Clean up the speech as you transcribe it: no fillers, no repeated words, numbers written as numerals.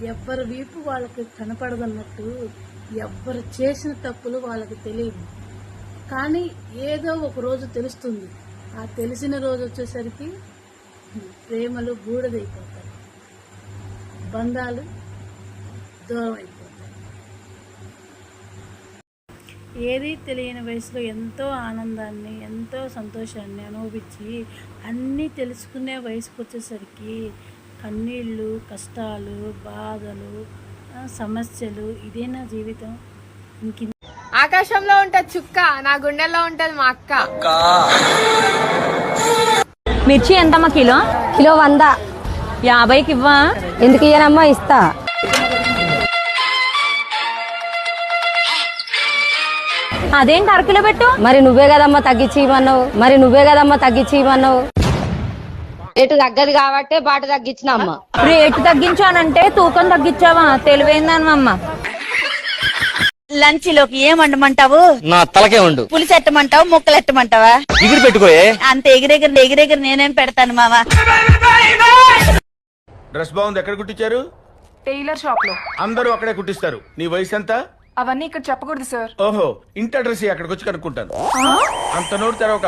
ఎవ్వరి వీపు వాళ్ళకి కనపడదన్నట్టు ఎవ్వరు చేసిన తప్పులు వాళ్ళకి తెలియదు. కానీ ఏదో ఒక రోజు తెలుస్తుంది. ఆ తెలిసిన రోజు వచ్చేసరికి ప్రేమలు బూడిదైపోతాయి, బంధాలు దూరం అయిపోతాయి. ఏదీ తెలియని వయసులో ఎంతో ఆనందాన్ని, ఎంతో సంతోషాన్ని అనుభవించి అన్నీ తెలుసుకునే వయసుకు వచ్చేసరికి కన్నీళ్ళు, కష్టాలు, బాధలు, సమస్యలు, ఇదేనా జీవితం? ఇంక ఆకాశంలో ఉంటది చుక్క, నా గుండెల్లో ఉంటది మా అక్క. మిర్చి ఎంతమ్మా కిలో? కిలో 100. 50కి ఇవ్వా? ఎందుకు ఇయ్యనమ్మా, ఇస్తా. అదేంటి అరకిలో పెట్టు? మరి నువ్వే కదమ్మా తగ్గించి ఇవ్వన్నావు. రేటు తగ్గదు కాబట్టే బాట తగ్గించిన అమ్మ. రేటు తగ్గించానంటే తూకం తగ్గించావా? తెలివైందనమ్మ. లంచ్ లోకి ఏం వండమంటావు? నా తలకే ఉండు. పులుసు ఎట్టమంటావు, ముక్కలు ఎట్టమంటావా? ఎగిరి పెట్టుకోయే. అంత ఎగిరెగిరి నేనేం పెడతాను మావా. డ్రెస్ బాగుంది. ఎక్కడ కుట్టించారు? టైలర్ షాప్ లో. అందరూ అక్కడే కుట్టిస్తారు. నీ వయసు ఎంత? అవన్నీ ఇక్కడ చెప్పకూడదు సార్. ఓహో, ఇంటి అడ్రస్ అక్కడికి వచ్చి కనుక్కుంటాను. అంత నోరు తెరవక